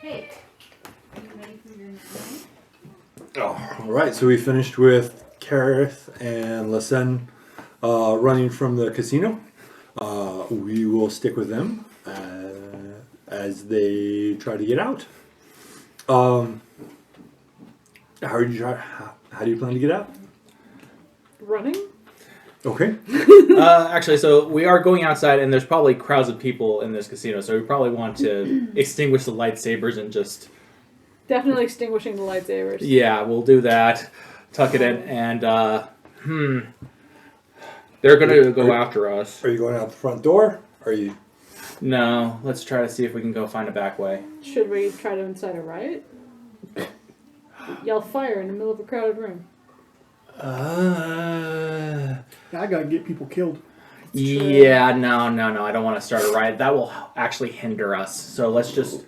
Okay. Are you ready for your night? Oh, all right. So we finished with Kareth and Lassen running from the casino. We will stick with them as they try to get out. How do you plan to get out? Running? Okay. Actually, so we are going outside, and there's probably crowds of people in this casino, so we probably want to extinguish the lightsabers and just... Definitely extinguishing the lightsabers. Yeah, we'll do that. Tuck it in, and, they're gonna go after us. Are you going out the front door? Are you... No, let's try to see if we can go find a back way. Should we try to incite a riot? Yell fire in the middle of a crowded room. I gotta get people killed. Yeah, no, I don't want to start a riot. That will actually hinder us. So let's just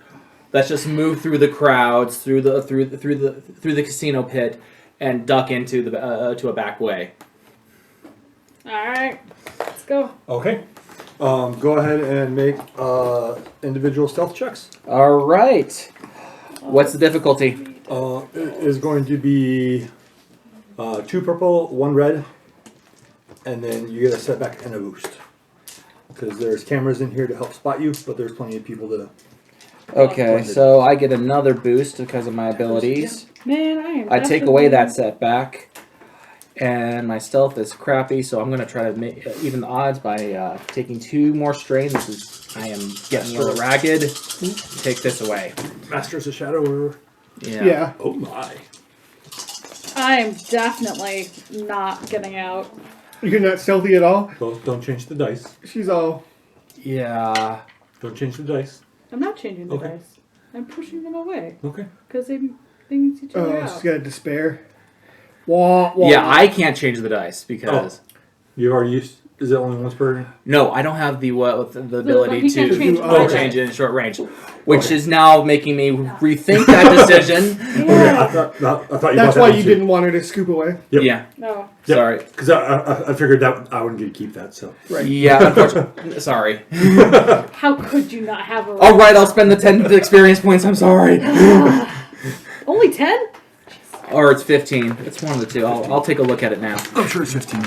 move through the crowds, through the casino pit, and duck into the to a back way. All right, let's go. Okay. Go ahead and make individual stealth checks. All right. What's the difficulty? It is going to be 2 purple, 1 red, and then you get a setback and a boost. Because there's cameras in here to help spot you, but there's plenty of people to... Okay, so I get another boost because of my abilities. Man, I take away that setback, and my stealth is crappy, so I'm going to try to make even the odds by taking 2 more strain. I am getting a little ragged. Take this away. Masters of Shadow. Yeah. Oh my. I am definitely not getting out. You're not stealthy at all? Don't change the dice. She's all... Yeah. Don't change the dice. I'm not changing the Okay. dice. I'm pushing them away. Okay. Because they mix each other out. she's got despair. Wah, wah. Yeah, I can't change the dice because... You already used... Is it only once per... No, I don't have the ability he can't to change my change dice. it in short range, which is now making me rethink that decision. Okay, I thought you That's brought why that you too. didn't want her to scoop away. Yep. Yeah, No. Yep. sorry. Because I figured that I wouldn't get to keep that, so... Right. Yeah, unfortunately. Sorry. How could you not have a... All right, I'll spend the 10 experience points. I'm sorry. Only 10? Or it's 15. It's one of the two. I'll take a look at it now. I'm sure it's 15.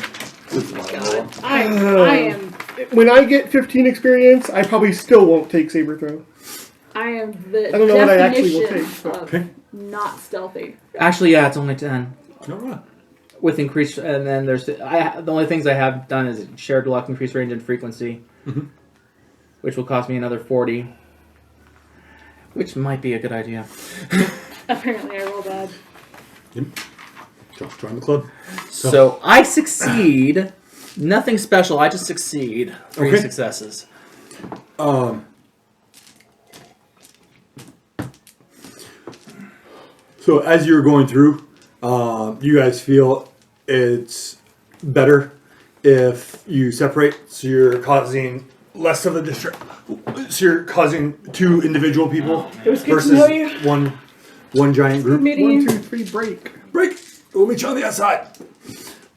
God, I am... When I get 15 experience, I probably still won't take saber throw. I am the I don't know what I actually will definition take, but- of Okay. not stealthy. Actually, yeah, it's only 10. No. With increased, and then there's the only things I have done is shared luck, increased range, and frequency, which will cost me another 40, which might be a good idea. Apparently I roll bad. Yep. Join the club. So I succeed. Nothing special. I just succeed. 3 Okay. successes. So as you're going through, you guys feel it's better if you separate, so you're causing less of a distraction. So you're causing 2 individual people It was good versus to know you. one giant group. Meeting 1, you. 2, 3, break. Break. We'll meet you on the outside.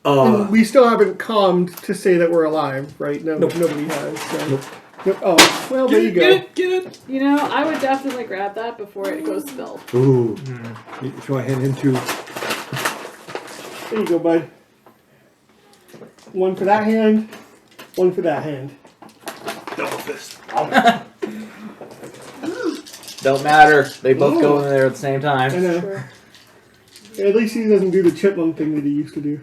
And we still haven't calmed to say that we're alive, right? No, Nope. Nobody has. So. Nope. Nope. Oh, well, there you go. Get it. You know, I would definitely grab that before it goes spilled. Ooh. If you want to hand him 2. There you go, bud. 1 for that hand, 1 for that hand. Double fist. Don't matter. They both go Ooh. in there at the same I time. know. Sure. At least he doesn't do the chipmunk thing that he used to do.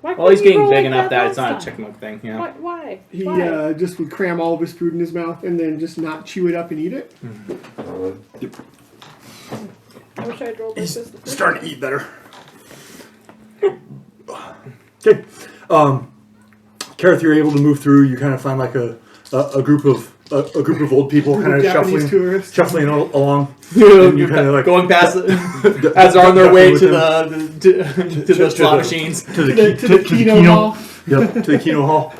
Why Well, he's couldn't you getting roll big like enough that it's last not a time? chicken thing. Yeah. Why? He Why? just would cram all of his food in his mouth and then just not chew it up and eat it. I wish I'd rolled like He's this. the first starting to eat better. Okay. Kareth, you're able to move through. You kind of find like a group of old people kind of Japanese tourists. shuffling along. You're And you kind of like going past as they're on their way to the slot machines. to the To the Kino Hall. Yep, to the Kino Hall.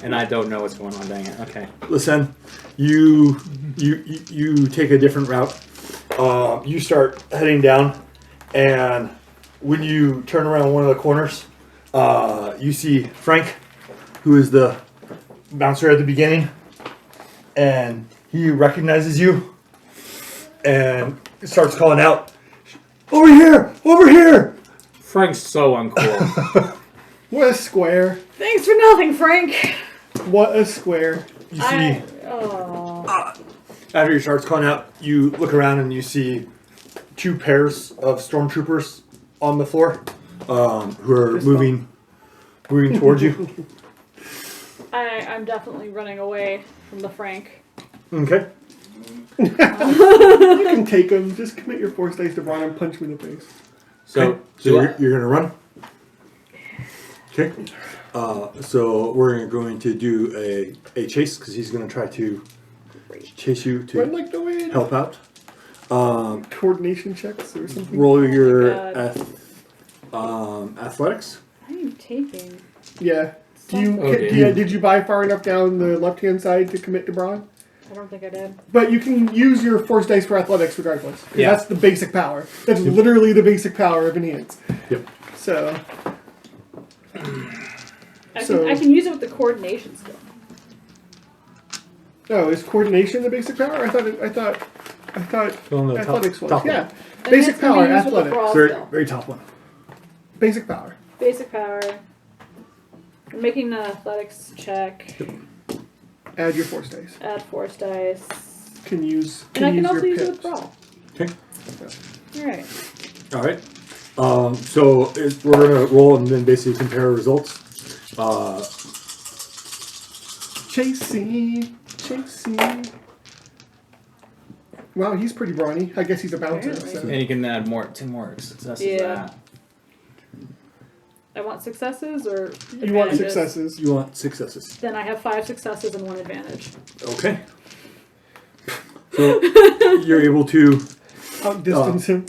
And I don't know what's going on. Dang it. Okay. Listen, you take a different route. You start heading down, and when you turn around one of the corners, you see Frank, who is the bouncer at the beginning, and he recognizes you and starts calling out, "Over here! Over here!" Frank's so uncool. What a square. Thanks for nothing, Frank. What a square. You see, after he starts calling out, you look around and you see 2 pairs of stormtroopers on the floor, who are moving towards you. I'm definitely running away from the Frank. Okay. You can take him. Just commit your force dice to Braun and punch him in the face. So you're gonna run. Okay. So we're going to do a chase because he's gonna try to chase you to Run like the wind. help out. Coordination checks or something. Roll your God. athletics. What are you taking? Yeah. dear. Did you buy far enough down the left-hand side to commit to Braun? I don't think I did. But you can use your force dice for athletics regardless. 'Cause Yeah. that's the basic power. That's literally the basic power of enhance. Yep. So, I So- can use it with the coordination skill. oh, is coordination the basic power? I thought On the athletics was. top one. Yeah. And Basic that's gonna power, be used with the athletics. brawl Very, skill. very top one. Basic power. Basic power. I'm making an athletics check. Add your force dice. Add force dice. Can use. And I can use also your use it with pips. brawl. Okay. Alright. All right. So we're gonna roll and then basically compare results. Chasing. Wow, he's pretty brawny. I guess he's a bouncer. Apparently. So. And you can add 10 more successes. Yeah. To that. I want successes or You want advantages? successes. You want successes. Then I have 5 successes and 1 advantage. Okay. So you're able to. Outdistance him.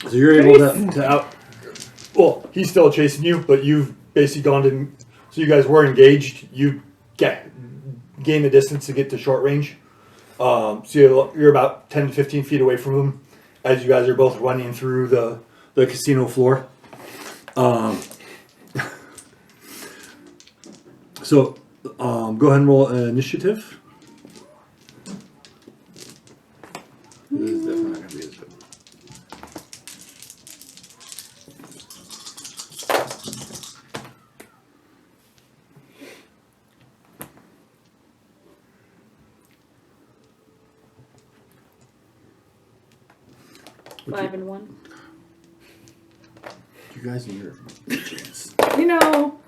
So you're able to out. Well, he's still chasing you, but you've basically gone to. So you guys were engaged. You gain the distance to get to short range. So you're about 10 to 15 feet away from him, as you guys are both running through the casino floor. So go ahead and roll an initiative. This is definitely not going to be as good. Five and 1. You guys need your chance. You know,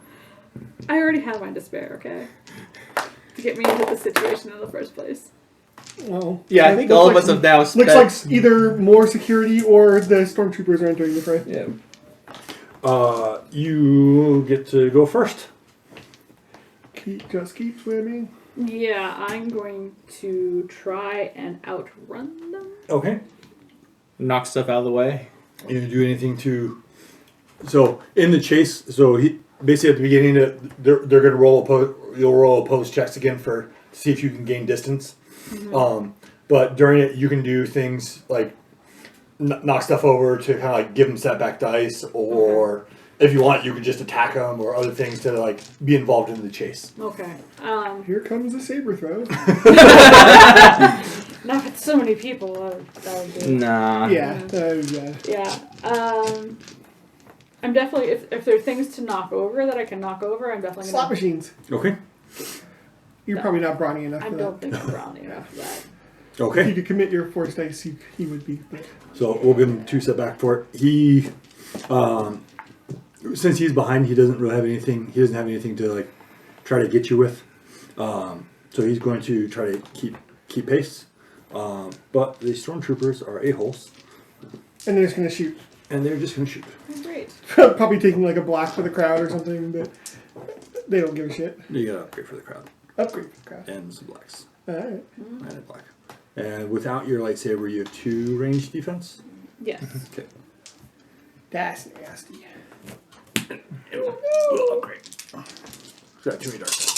I already had my despair, okay? To get me into the situation in the first place. Well, Yeah, I it think looks all of like- us have now spent. Looks like either more security or the stormtroopers are entering the fray. Yeah. You get to go first. Just keep swimming. Yeah, I'm going to try and outrun them. Okay. Knock stuff out of the way. You do anything to? So in the chase, so he basically at the beginning, they're going to roll you'll roll opposed checks again to see if you can gain distance. Mm-hmm. But during it, you can do things like knock stuff over to kind of like give them setback dice, or if you want, you could just attack them or other things to like be involved in the chase. Okay. Here comes the saber throw. Not with so many people, that would be. Nah. Yeah. Yeah. Yeah. I'm definitely, if there are things to knock over that I can knock over, I'm definitely Slot gonna. machines. Okay. You're probably not brawny enough I for don't that. think I'm brownie enough for that. If you Okay. could commit your force dice, he would be. But So we'll give him 2 setback for it. He, since he's behind, he doesn't really have anything. He doesn't have anything to like try to get you with. So he's going to try to keep pace. But the stormtroopers are a-holes, and they're just gonna shoot. and they're just going to shoot. Oh, great. Probably taking like a black for the crowd or something, but they don't give a shit. You got to upgrade for the crowd Upgrade for the crowd. and some blacks Alright. and a black. And without your lightsaber, you have 2 range defense. Yes. Okay. That's nasty. We'll upgrade. Got 2 dark side.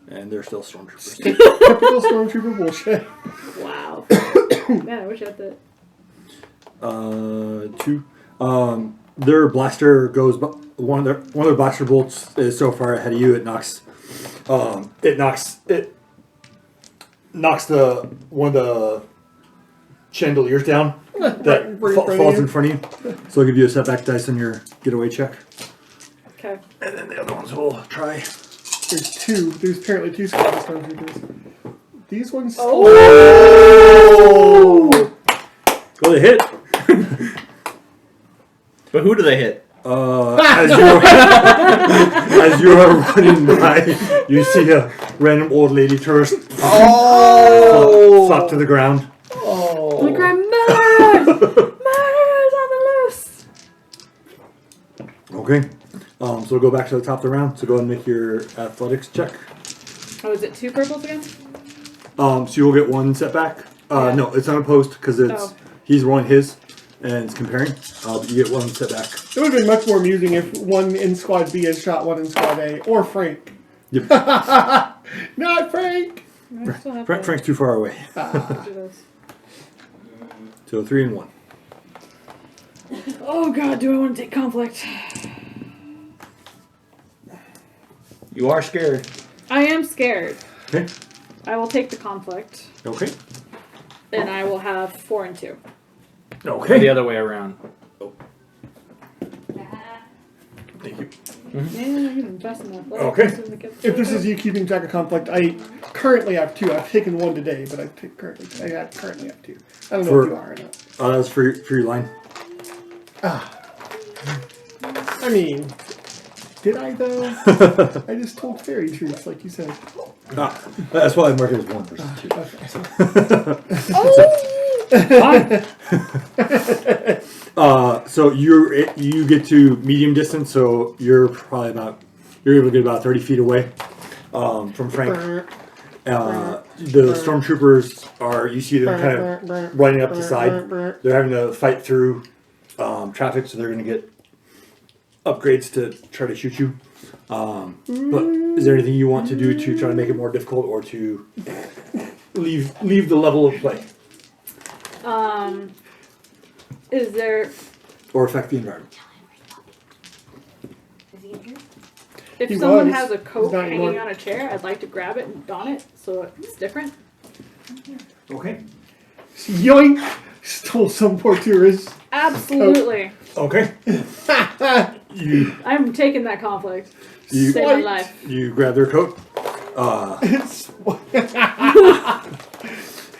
And they're still stormtroopers. Typical stormtrooper bullshit. Wow. Man, I wish I had that. 2. Their blaster goes one of the blaster bolts is so far ahead of you. It knocks the one of the chandeliers down that falls in front of you. So I'll give you a setback dice on your getaway check, Okay. and then the other ones will try. There's two. There's apparently two Scottish stormtroopers. These ones. Oh! Well, they hit. But who do they hit? As you are running by, you see a random old lady tourist flop to the ground. Oh my god, murderers! Murderers on the loose! Okay. So we'll go back to the top of the round. So go ahead and make your athletics check. Oh, is it 2 purples again? So you will get one setback. Yeah. No, it's unopposed because it's Oh. he's rolling his and it's comparing. But you get one setback. It would have been much more amusing if one in Squad B had shot one in Squad A, or Frank. Yep. Not Frank! I still have Frank's too far away. to do this. So 3 and 1. Oh god, do I want to take conflict? You are scared. I am scared. Okay. I will take the conflict, Okay. and I will have 4 and 2. Or the other way around. Thank you. Yeah, you're investing that. Okay. If this is you keeping track of conflict, I currently have 2. I've taken 1 today, but I currently have 2. I don't know if you are or not. That's for your line. I mean, did I though? I just told fairy truths, like you said. That's why I marked it as 1 versus 2. So you get to medium distance, so you're probably you're able to get about 30 feet away from Frank. The stormtroopers you see them kind of running up the side. They're having to fight through traffic, so they're going to get upgrades to try to shoot you. But is there anything you want to do to try to make it more difficult, or to leave the level of play, Is there... or affect the environment? If He someone was. has a coat He's not hanging anymore. on a chair, I'd like to grab it and don it so it's different. Okay. Yoink! Stole some poor tourist. Absolutely. Okay. I'm taking that conflict. You- Save my life. You grab their coat.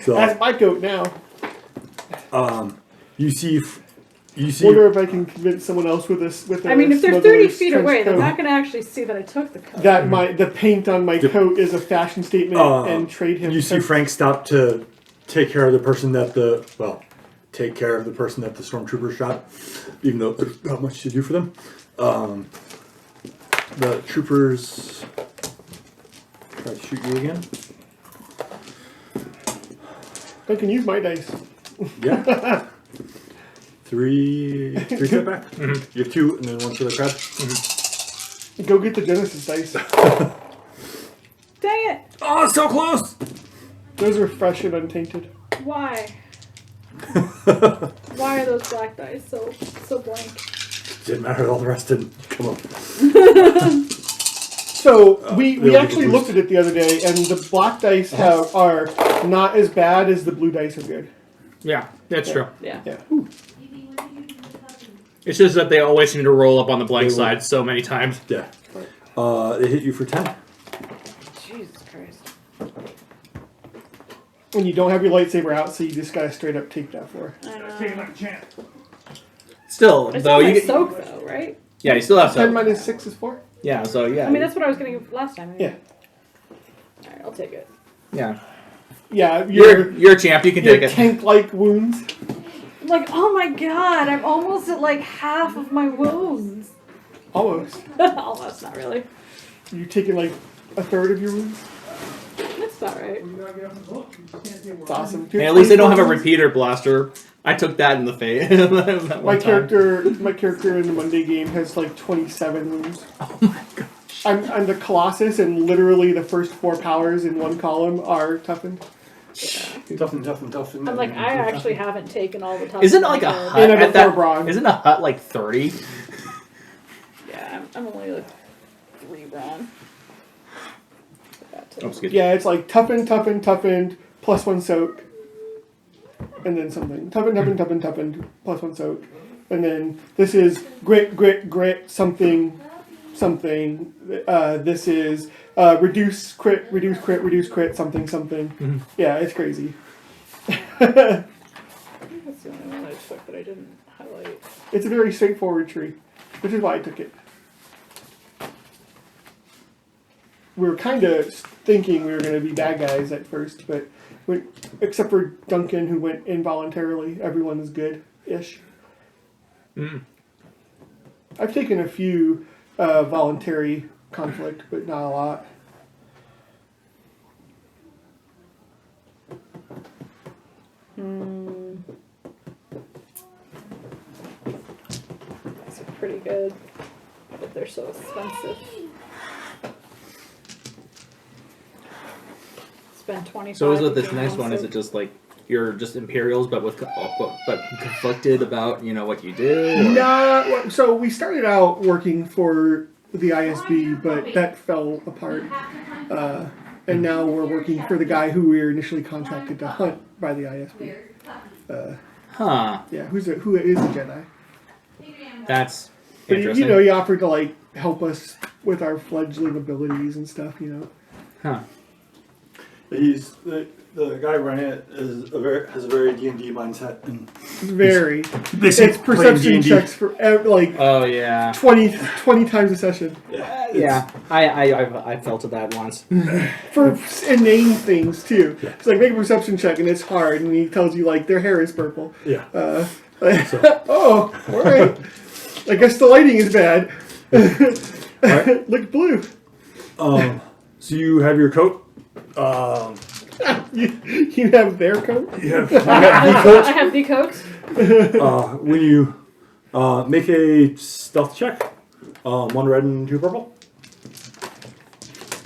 So That's my coat now. you see. Wonder if I can convince someone else with this. With I mean, if they're smuggler's 30 feet trench away, they're coat. not going to actually see that I took the coat. That the paint on my coat is a fashion statement and trade him. You see Frank stop to take care of the person that the stormtrooper shot, even though there's not much to do for them. The troopers try to shoot you again. I can use my dice. Yeah. Three setback. Mm-hmm. You have 2, and then 1 for the crowd. Mm-hmm. Go get the Genesis dice. Dang it! Oh, so close! Those are fresh and untainted. Why? Why are those black dice so blank? Didn't matter. All the rest didn't come up. So we they'll actually get looked at it the other day, and the black dice are not as bad as the blue dice are good. Yeah, that's true. Yeah. Yeah. It's just that they always seem to roll up on the blank side so many times. Yeah. They hit you for 10. Jesus Christ. When you don't have your lightsaber out, so you just gotta straight up take that for. I know. Still, It's though, not you my get, soak, though, right? yeah, you still have 10 some. minus 6 is 4? Yeah, so yeah. I mean, that's what I was going to give last time. Yeah. Alright, I'll take it. Yeah. Yeah, You're a champ. You can your take it. tank-like wounds. I'm like, oh my god, I'm almost at like half of my wounds. Almost. Almost, not really. You're taking like a third of your wounds. That's about right. It's awesome. Hey, at least they don't have a repeater blaster. I took that in the face. My character in the Monday game has like 27 wounds. Oh my gosh. I'm the Colossus, and literally the first 4 powers in one column are toughened. Toughen. I'm like, I actually haven't taken all the tough. Isn't it like a hut And I'm at a that? 4 brawn. Isn't a hut like 30? Yeah. I'm only like 3 wrong. Oops, good. Yeah, it's like toughened, +1 soak, and then something. Toughened, +1 soak. And then this is grit, something. This is reduce crit, something. Yeah, it's crazy. That's the only one I took that I didn't highlight. It's a very straightforward tree, which is why I took it. We were kind of thinking we were going to be bad guys at first, but except for Duncan, who went involuntarily, everyone is good-ish. I've taken a few voluntary conflict, but not a lot. These are pretty good, but they're so expensive. Spend 25. So is with this to next get one? Is soap. it just like you're just Imperials, but conflicted about what you do? Or? No, so we started out working for the ISB, but that fell apart. And now we're working for the guy who we were initially contracted to hunt by the ISB. Huh. Yeah, who is a Jedi. That's But interesting. he offered to like help us with our fledgling abilities and stuff. Huh. He's the guy running it has a very D&D mindset, and Very. basically It's perception D&D. checks for like Oh yeah. 20 times a session Yeah. I felt that once. for inane things too. It's like make a perception check and it's hard, and he tells you like their hair is purple. Yeah. Oh, all right. I guess the lighting is bad. Alright. Look blue. So you have your coat. You have their coat. You have I have the coat. when you make a stealth check, 1 red and 2 purple.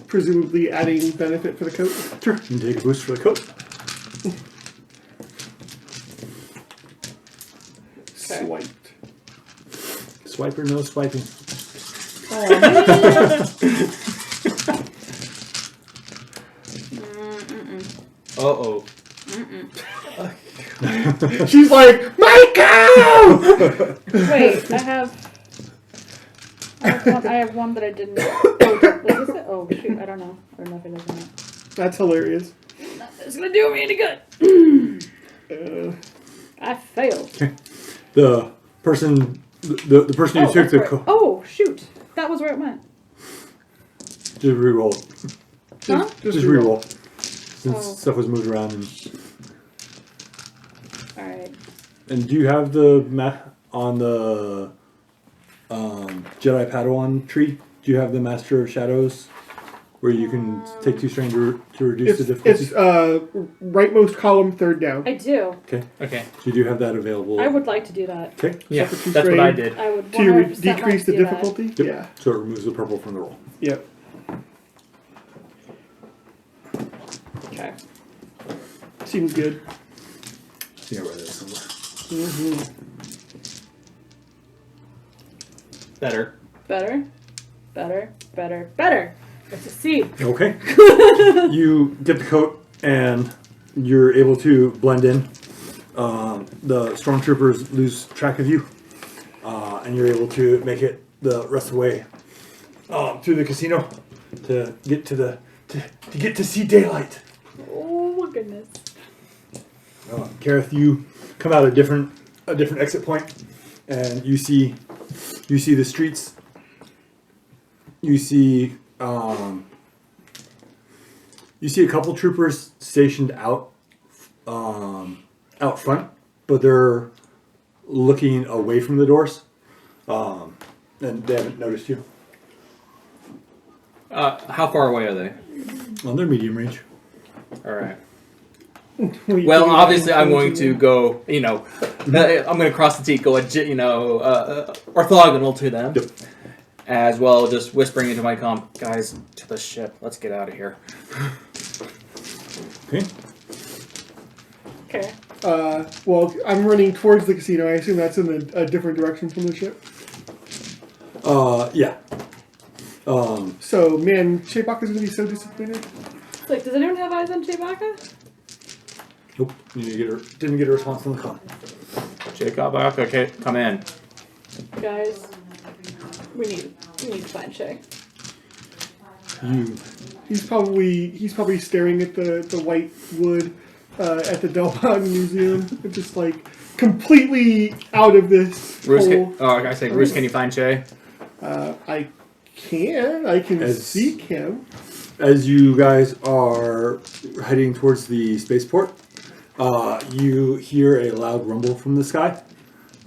Presumably adding benefit for the coat. Sure. You can take a boost for the coat. Swiped. Swipe or no swiping. Uh-oh. She's like, Michael! Wait, I have one that I didn't. Oh, was it? Oh shoot, I don't know. I don't know if it is or not. That's hilarious. It's gonna do me any good. I failed. The person you took that's the right. coat. Oh shoot, that was where it went. Just reroll. Huh? Just reroll. Since Oh. stuff was moved around. All right. And do you have the map on the Jedi Padawan tree? Do you have the Master of Shadows where you can take 2 strain to reduce the difficulty? It's rightmost column, 3rd down. I do. Okay. Okay. So you do have that available. I would like to do that. Okay. Yeah, Suffer 2 that's what I strain. did. I would Do you 100% decrease like the to do that. difficulty? Yep. Yeah. So it removes the purple from the roll. Yep. Okay. Seems good. See, I read that somewhere. Better. It's a C. Okay. You get the coat and you're able to blend in. The stormtroopers lose track of you, and you're able to make it the rest of the way through the casino to get to see daylight. Oh my goodness. Kareth, you come out a different exit point, and you see the streets. You see a couple troopers stationed out front, but they're looking away from the doors, and they haven't noticed you. How far away are they? Well, they're medium range. All right. Well, obviously, I'm going to go. I'm going to cross the T, go orthogonal to them, Yep. as well. Just whispering into my comm, guys, to the ship. Let's get out of here. Okay. Okay. Well, I'm running towards the casino. I assume that's in a different direction from the ship. Yeah. So, man, Chewbacca's gonna be so disappointed. It's like, does anyone have eyes on Chewbacca? Nope. Didn't get a response from the call. Jacob, okay, come in. Guys, we need to find Shay. He's probably staring at the white wood at the Delpon Museum, just like completely out of this. Bruce, whole, Bruce, can you find Shay? I can seek him. As you guys are heading towards the spaceport, you hear a loud rumble from the sky.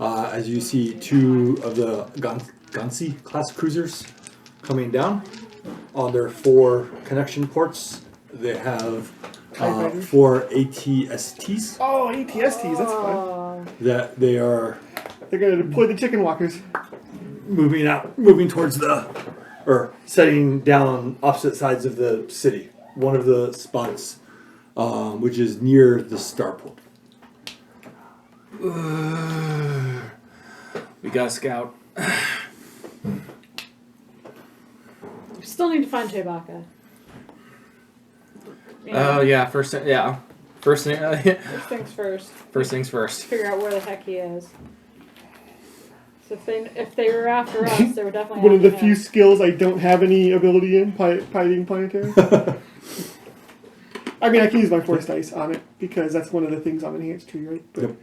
As you see two of the Gansi class cruisers coming down on their 4 connection ports. They have 4 ATSTs. Oh, ATSTs, that's fun. That they're gonna deploy the chicken walkers. moving towards setting down opposite sides of the city. One of the spots, which is near the starport. We got a scout. We still need to find Chewbacca. Oh yeah, first thing, First things first. First things first. Figure out where the heck he is. So if they were after us, they were definitely One of the after few him. skills I don't have any ability in, piloting planetary. I mean, I can use my force dice on it, because that's one of the things I'm enhanced to, right? But, Yep.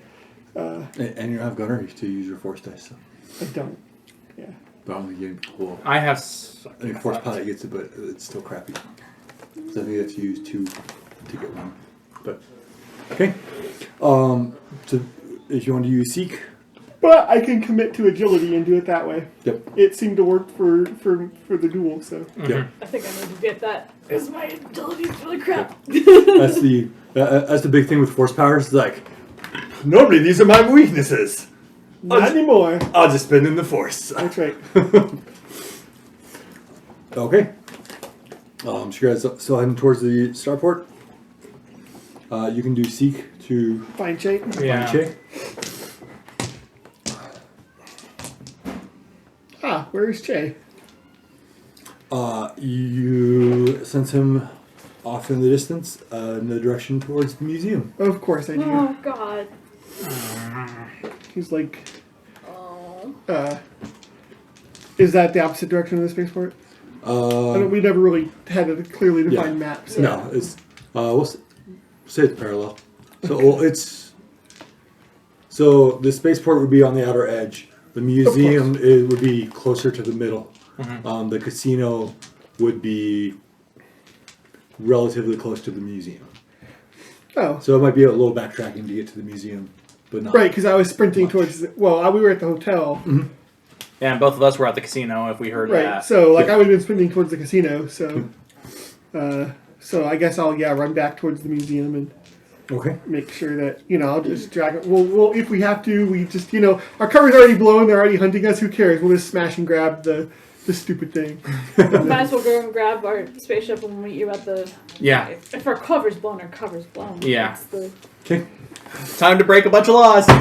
And you don't have gunner to use your force dice. So. I don't. Yeah. But only game cool. I have. I mean, force pilot gets it, but it's still crappy. So I think you have to use 2 to get 1. But okay. So if you want to use seek. But I can commit to agility and do it that way. Yep. It seemed to work for the duel, so. Yep. I think I need to get that because my agility is really crap. That's the big thing with force powers. It's like, normally these are my weaknesses. Not anymore. I'll just spend in the force. That's right. Okay. So you guys still heading towards the starport. You can do seek to Fine shape. Yeah. find Che. Where's Che? You sense him off in the distance, in the direction towards the museum. Of course I do. Oh God. He's like, Oh. is that the opposite direction of the spaceport? We never really had a clearly defined map. So. No, it's we'll say it's parallel. So the spaceport would be on the outer edge. The museum would be closer to the middle. Mm-hmm. The casino would be relatively close to the museum. Oh. So it might be a little backtracking to get to the museum, but not Right, because I was sprinting towards. We were at the hotel. Mm-hmm. Yeah, and both of us were at the casino. If we heard Right, that. so I would have been sprinting towards the casino. So, so I guess I'll run back towards the museum and okay. make sure that I'll just drag it. We'll if we have to, we just our cover's already blown. They're already hunting us. Who cares? We'll just smash and grab the stupid thing. Might as well go and grab our spaceship and we'll meet you at the. Yeah. If our cover's blown, our cover's blown. Yeah. That's the... Okay. Time to break a bunch of laws. All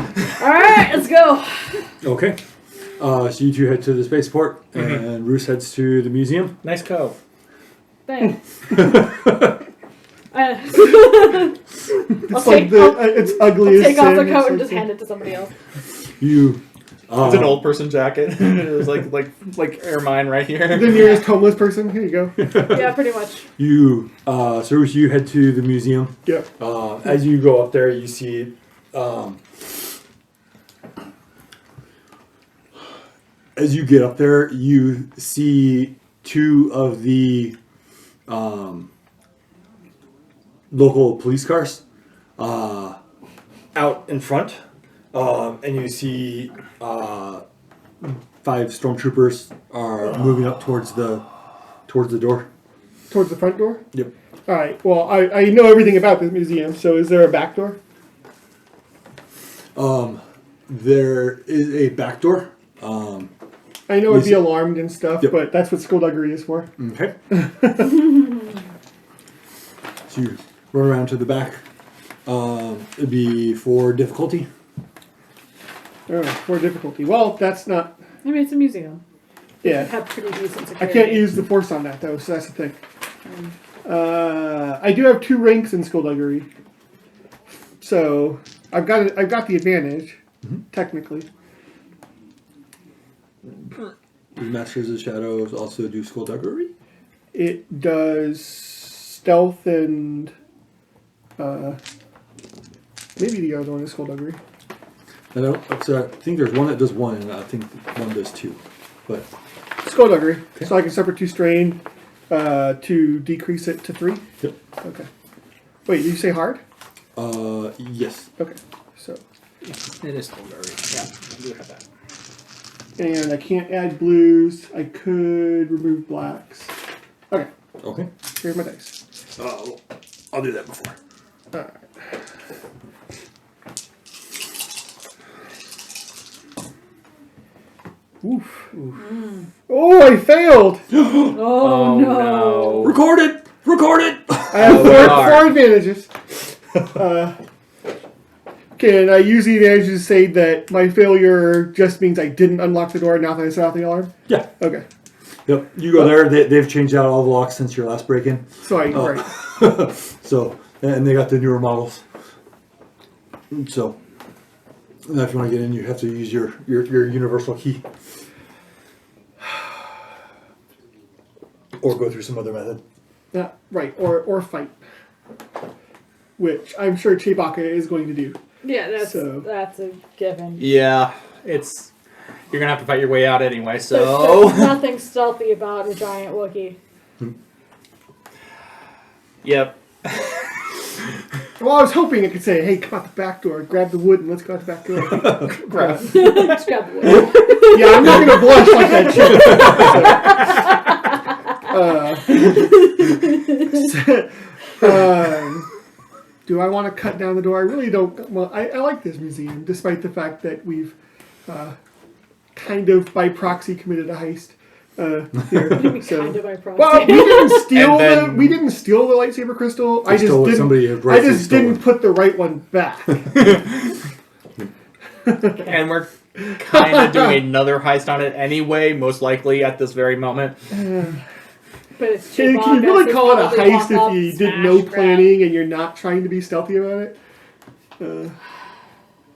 right, let's go. Okay. So you two head to the spaceport, and Roos heads to the museum. Nice coat. Thanks. It's like it's ugly. I'll take off the sin. coat It's and like just hand it to somebody else. You. It's an old person jacket. It was like Ermine right here. the nearest homeless person. Here you go. Yeah, pretty much. You. So Roos, you head to the museum. Yep. As you go up there, you see. As you get up there, you see 2 of the local police cars out in front, and you see 5 stormtroopers are moving up towards the door. Towards the front door. Yep. All right. Well, I know everything about this museum. So is there a back door? There is a back door. I know it'd be alarmed and stuff, Yep. but that's what skullduggery is for. Okay. So you run around to the back. It'd be for difficulty. Oh, for difficulty. Well, that's not. I mean, it's a museum. Yeah. Have pretty decent I security. can't use the force on that though, so that's the thing. I do have 2 ranks in skullduggery, so I've got the advantage, technically. Do Masters of Shadows also do skullduggery? It does stealth and maybe the other one is skullduggery. So I think there's one that does 1, and I think one does 2. But Skullduggery, Okay. so I can suffer 2 strain to decrease it to 3. yep. Okay. Wait, did you say hard? Yes. Okay. So, It is still very. Yeah, I do have that. and I can't add blues. I could remove blacks. Okay. Okay. Here's my dice. I'll do that before. All right. Oof. Oh, I failed. Oh, no. Record it. Record it. I have four advantages. Can I use the advantage to say that my failure just means I didn't unlock the door now that I set off the alarm? Yeah. Okay. Yep. You go there. They've changed out all the locks since your last break-in. So right. So, and they got the newer models. So, now if you want to get in, you have to use your universal key. Or go through some other method. Yeah, right. Or fight. Which I'm sure Chewbacca is going to do. Yeah, that's So- that's a given. Yeah, it's. You're gonna have to fight your way out anyway. So. There's nothing stealthy about a giant Wookiee. Yep. Well, I was hoping it could say, hey, come out the back door, grab the wood, and let's go out the back door. Crap. Just grab the wood. Yeah, I'm not going to blush like that shit. Do I want to cut down the door? I really don't. Well, I like this museum, despite the fact that we've kind of by proxy committed a heist here. So. Kind of by proxy. Well, we And didn't steal the lightsaber crystal. They stole it. Somebody had I rightfully just didn't stolen. put the right one back. And we're kind of doing another heist on it anyway, most likely at this very moment. But it's Can you Chewbacca, really so call it a probably heist walk up, if you did smash, no grab. planning and you're not trying to be stealthy about it? It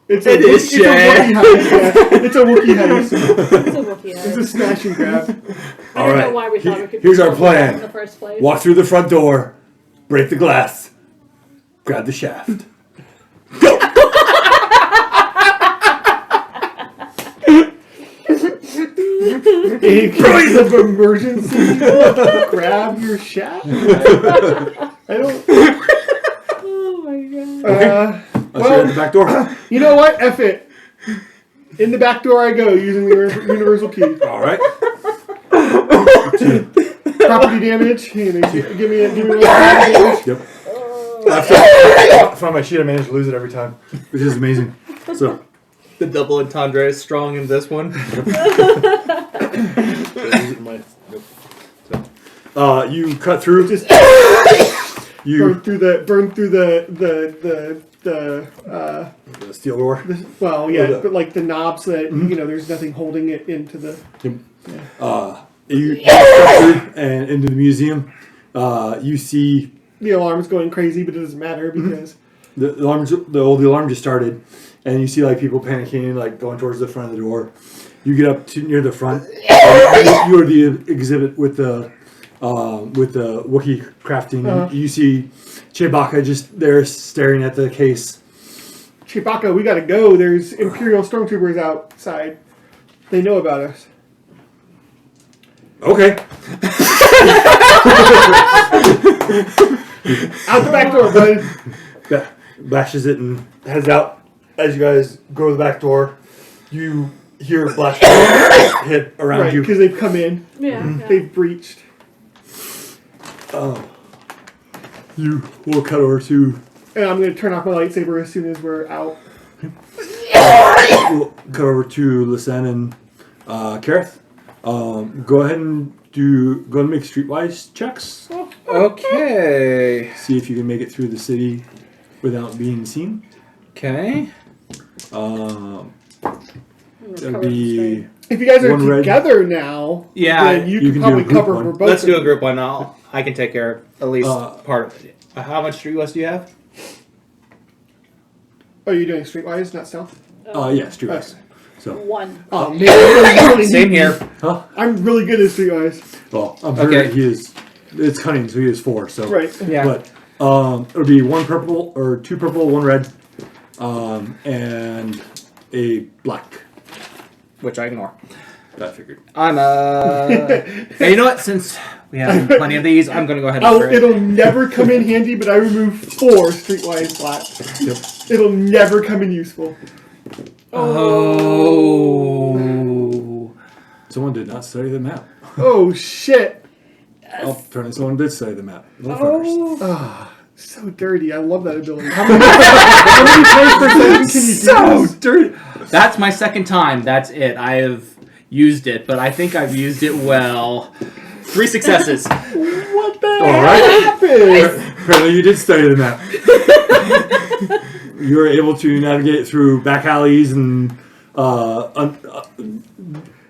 is, it's a Shay. Wookiee heist. Yeah. It's a Wookiee heist. It's a Wookiee It's heist. a smash and grab. I All don't know right. why we thought we could Here's do our something like that plan. in the first place. Walk through the front door, break the glass, grab the shaft. Go! In case of emergency, grab your shaft. I don't. Oh my god. Let's go at the back door. You know what? F it. In the back door I go using the universal key. All right. Property damage. Give me one property damage. Yep. I find my sheet. I manage to lose it every time, which is amazing. So, The double entendre is strong in this one. you cut through. Just You burn through the the steel door. well, yeah, the- but like the knobs that there's nothing holding it into the. You cut through and into the museum. You see The alarm's going crazy, but it doesn't matter because the alarm just started, and you see like people panicking, like going towards the front of the door. You get up to near the front. You are the exhibit with the Wookiee crafting. You see Chewbacca just there staring at the case. Chewbacca, we gotta go. There's Imperial stormtroopers outside. They know about us. Okay. Out the back door, bud. Yeah, bashes it and heads out. As you guys go to the back door, you hear a blast hit around Right, you. because they've come in. Yeah. They've breached. You will cut over to. And I'm gonna turn off my lightsaber as soon as we're out. We'll cut over to Lysanne and Kareth. Go ahead and make streetwise checks. Okay. See if you can make it through the city without being seen. Okay. That would be If you guys are one red. together now, Yeah, then you you can can do a probably group cover one. for both. let's of do a you. group one. I can take care of at least part of it. How much streetwise do you have? Oh, you're doing streetwise, not stealth? Yeah, streetwise. So, 1. Oh, man. I really Same need- here. huh? I'm really good at streetwise. Well, I'm sure Okay. he is. It's cunning, so he is 4. So, Right. Yeah. But it'll be 1 purple or 2 purple, 1 red, and a black. Which I ignore. I figured. I'm Hey, you know what? Since we have plenty of these, I'm gonna go ahead and trade. It'll never come in handy, but I remove 4 streetwise black. Yep. It'll never come in useful. Oh. Someone did not study the map. Oh, shit. Oh, apparently someone did study the map. Motherfuckers. Ah, so dirty. I love that ability. How many times per second can you do So this? dirty. That's my second time. That's it. I have used it, but I think I've used it well. 3 successes. What the All right. happened? Apparently you did study the map. You were able to navigate through back alleys and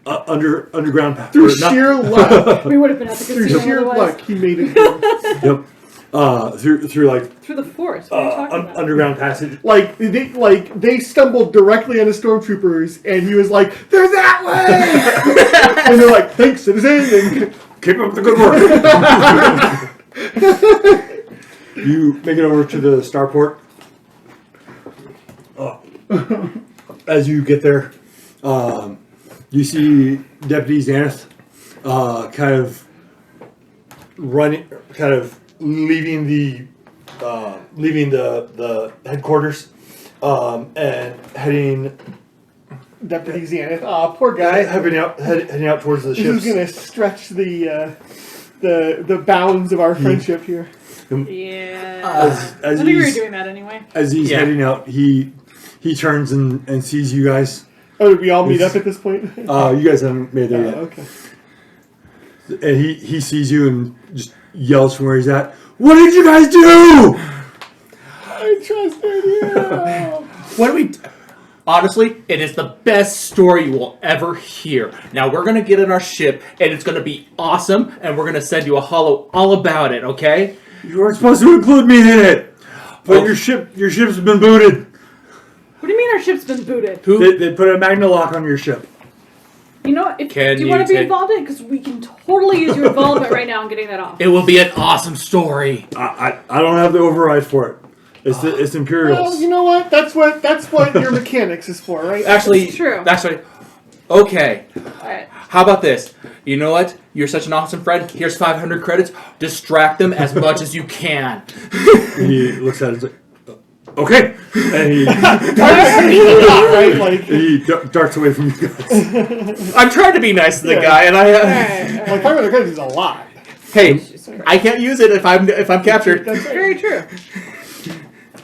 underground paths. Through sheer luck. We would have been at the Through casino sheer otherwise. luck, he made it through. Yep. Through like Through the forest. What are you talking about? underground passage. Like they stumbled directly on the stormtroopers, and he was like, "They're that way," and they're like, "Thanks, citizen." And Keep up the good work. You make it over to the starport. As you get there, you see Deputy Xanath kind of leaving the headquarters and heading Deputy Xanath, poor guy. heading out towards the This ships. is gonna stretch the bounds of our friendship here. Yeah. As I think we were he's, doing that anyway. as he's Yeah. heading out, he turns and sees you guys. Oh, did we all meet up at this point? You guys haven't made there yet. Okay. And he sees you and just yells from where he's at. What did you guys do? I trusted you. What do we... Honestly, it is the best story you will ever hear. Now, we're going to get in our ship, and it's going to be awesome, and we're going to send you a holo all about it, okay? You weren't supposed to include me in it. But Oh. your ship's been booted. What do you mean our ship's been booted? Who? They put a magna lock on your ship. You know what? If, Can do you you want to be take- involved in it? Because we can totally use your involvement right now in getting that off. It will be an awesome story. I don't have the override for it. It's Imperials. Well, you know what? That's what your mechanics is for, right? Actually, It's true. Okay. Alright. How about this? You know what? You're such an awesome friend. Here's 500 credits. Distract them as much as you can. He looks at it and like, okay. And right? Like darts away from you guys. I'm trying to be nice to the Yeah. guy, and Alright. 500 credits is a lot. hey, I can't use it if I'm captured. That's right. Very true.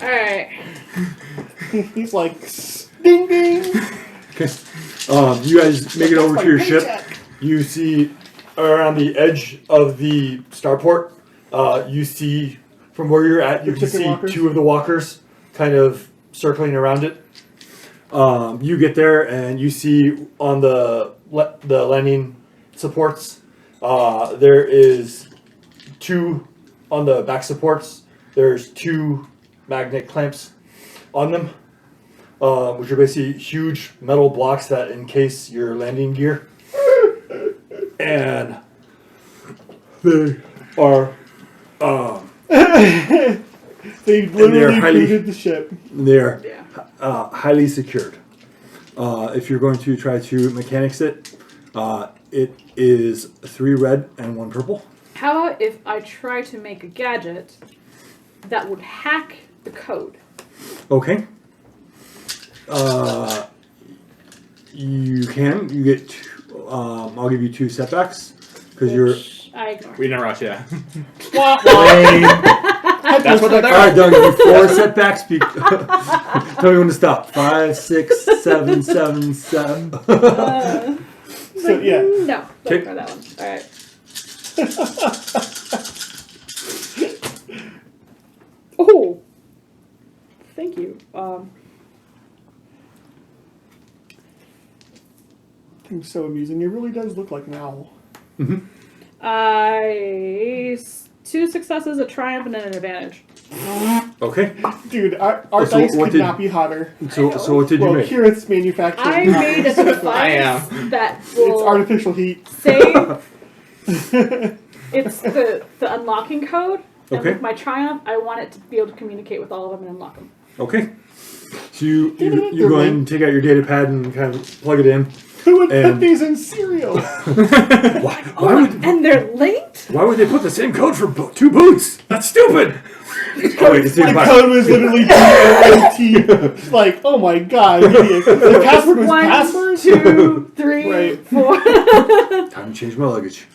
Alright. He's like, ding ding. Okay. You guys make it over to your ship. You see around the edge of the starport. You see from where you're at. You The can chicken see walkers? 2 of the walkers kind of circling around it. You get there and you see on the landing supports. There is 2 on the back supports. There's 2 magnet clamps on them, which are basically huge metal blocks that encase your landing gear. And they are They literally highly- booted the ship. they're Yeah. highly secured. If you're going to try to mechanics it, it is 3 red and 1 purple. How about if I try to make a gadget that would hack the code? Okay. You can. You get 2, I'll give you 2 setbacks because you're. Which I ignore. We didn't rush, yeah. That's what they're All right, Doug. You 4 setbacks. Tell me when to stop. 5, 6, 7, 7, 7. So yeah. No, don't Okay. try that one. Alright. Oh! Thank you. It's so amusing. It really does look like an owl. Two successes, a triumph, and then an advantage. Okay. Dude, our So dice what could did- not be hotter. So what did you Well, make? Kirith's manufacturing. I made a device am. that It's will artificial heat. save. It's the unlocking code. And Okay. with my triumph, I want it to be able to communicate with all of them and unlock them. Okay. So you go ahead and take out your data pad and kind of plug it in. Who would put And- these in cereal? Why would And they're linked? Why would they put the same code for two boots? That's stupid. Oh, wait, it's The in code was literally T. Like, oh my god, idiot. The password was 1, passwords? 2, 3, Right. 4. Time to change my luggage.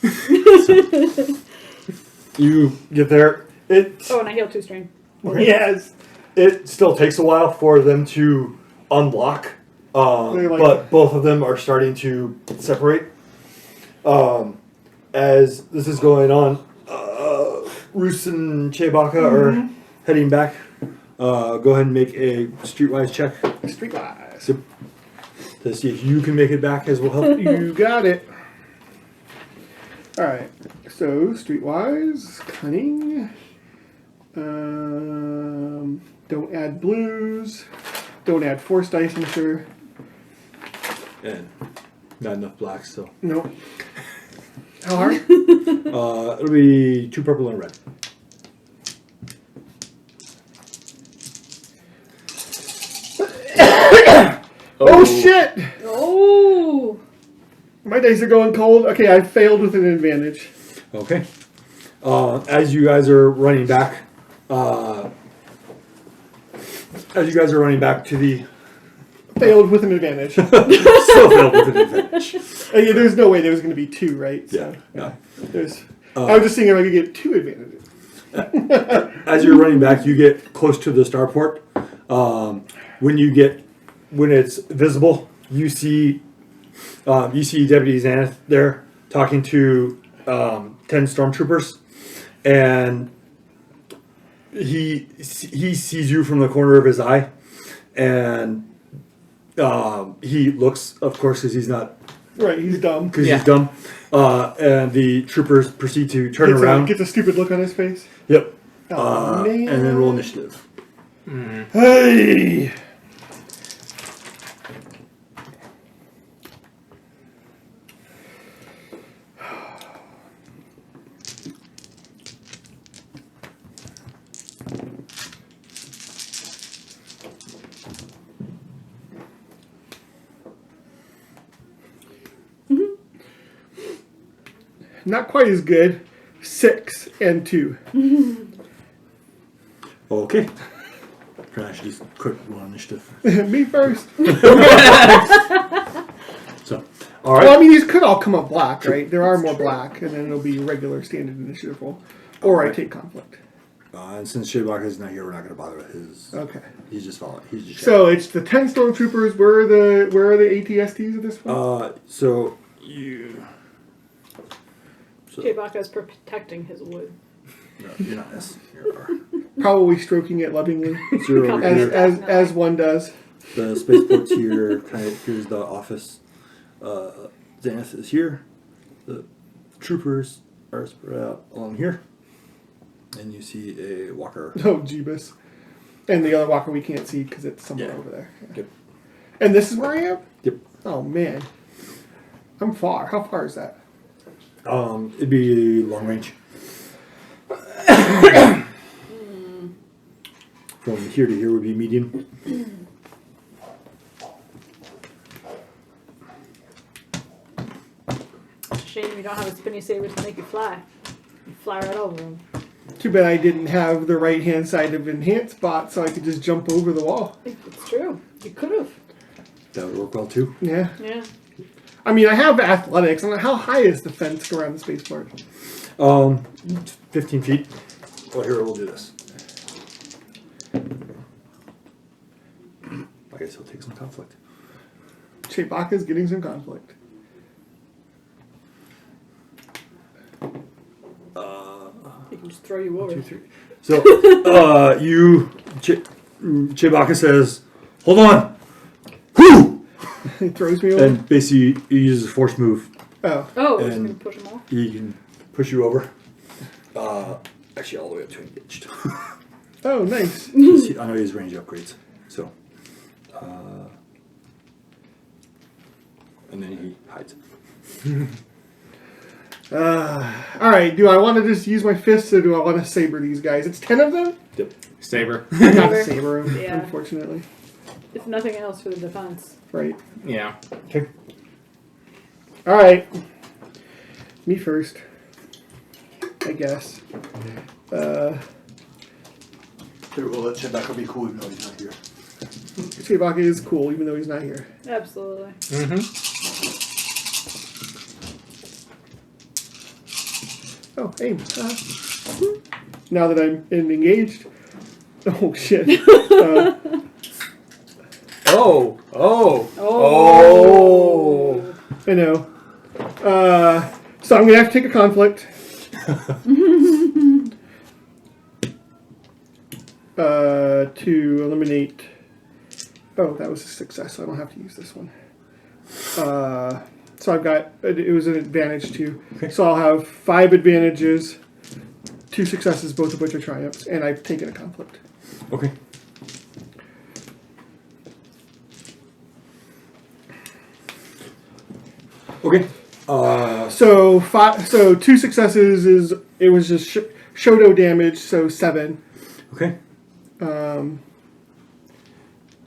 You get there. Oh, and I heal 2 strain. Yes. It still takes a while for them to unlock, They're like- but both of them are starting to separate. As this is going on, Roos and Chewbacca are heading back. Go ahead and make a streetwise check Streetwise. to see if you can make it back, as will help you. You got it. Alright. So, streetwise, cunning. Don't add blues. Don't add force dice, I'm sure. And not enough blacks, so Nope. How hard? it'll be 2 purple and a red. Oh shit! Oh! My dice are going cold. Okay, I failed with an advantage. Okay. As you guys are running back, to the Failed with an advantage. still failed with an advantage. Yeah, there's no way there was going to be 2, right? Yeah. Yeah. There's. I was just thinking if I could get 2 advantages. As you're running back, you get close to the starport. When it's visible, you see Deputy Xanath there talking to 10 stormtroopers, and he sees you from the corner of his eye, and he looks, of course, because he's not. Right, he's dumb. Because Yeah. he's dumb. And the troopers proceed to turn Gets around. Gets a stupid look on his face. Yep. Oh, man. And then roll initiative. Hey! Not quite as good. 6 and 2. Okay. Can I actually just quick roll initiative? Me first. So, all right. Well, I mean, these could all come up black, right? There are more black, and then it'll be regular standard initiative roll. Or I take conflict. And since Chewbacca is not here, we're not going to bother with his. Okay. He's just following. He's just. So it's the 10 stormtroopers. Where are the ATSTs at this point? So you. So, Chewbacca's protecting his wood. no, you're not S. You're R. Probably stroking it lovingly, So you're over as here. as one does. The spaceport's here. Kind of here's the office. Xanath is here. The troopers are spread out along here. And you see a walker. Oh, Jeebus. And the other walker we can't see because it's somewhere Yeah. over there. Yep. And this is where I am? Yep. Oh, man. I'm far. How far is that? It'd be long range. From here to here would be medium. It's a shame you don't have a spinny saber to make you fly. You fly right over him. Too bad I didn't have the right-hand side of enhanced bot so I could just jump over the wall. It's true. You could have. That would work well too. Yeah. Yeah. I mean, I have athletics. How high is the fence around the spaceport? 15 feet. Well, here we'll do this. I guess he'll take some conflict. Chewbacca's getting some conflict. He can just throw you over. 2, 3. So, Chewbacca says, "Hold on." Whew! It throws me over. And basically, he uses a force move. Oh. Oh, we're just And- gonna push them off. He can push you over. Actually, all the way up to engaged. Oh, nice. I know he has range upgrades. So. And then he hides. All right. Do I want to just use my fists or do I want to saber these guys? It's 10 of them. Yep. Saber. I gotta saber them, Yeah. unfortunately. If nothing else for the defense. Right. Yeah. Okay. All right. Me first. I guess. Here, we'll let Chewbacca be cool even though he's not here. Chewbacca is cool, even though he's not here. Absolutely. Oh, aim. Now that I'm engaged. Oh, shit. Oh. I know. So I'm going to have to take a conflict. To eliminate... Oh, that was a success, so I don't have to use this one. So I've got... It was an advantage too. Okay. So I'll have 5 advantages, 2 successes, both of which are triumphs, and I've taken a conflict. Okay. Okay. So 2 successes is... It was just Shoto damage, so 7. Okay.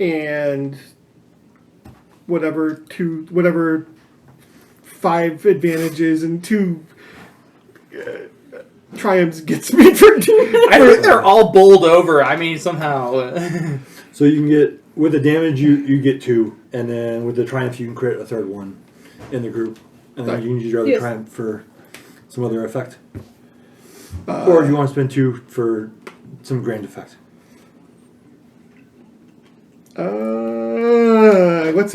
And whatever 5 advantages and 2 triumphs gets me for. I think they're all bowled over. I mean, somehow. So you can get, with the damage, you get 2, and then with the triumph, you can create a third one in the group. And then you can use your other Yes. triumph for some other effect. Or if you want to spend 2 for some grand effect. What's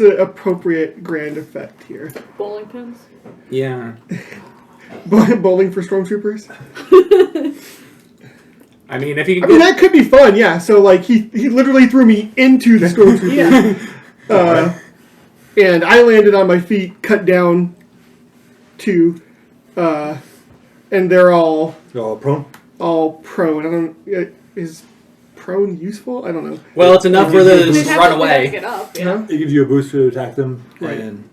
an appropriate grand effect here? Bowling pins. Yeah. Bowling for stormtroopers. I mean, if you I can mean, get, that could be fun. Yeah. So like he literally threw me into the stormtrooper. Yeah. And I landed on my feet, cut down 2, and they're all Prone? prone. I don't. Is prone useful? I don't know. well, it's enough for them They'd to have run to- they'd have to away. get up. Yeah. Huh? It gives you a boost to attack them, Right. and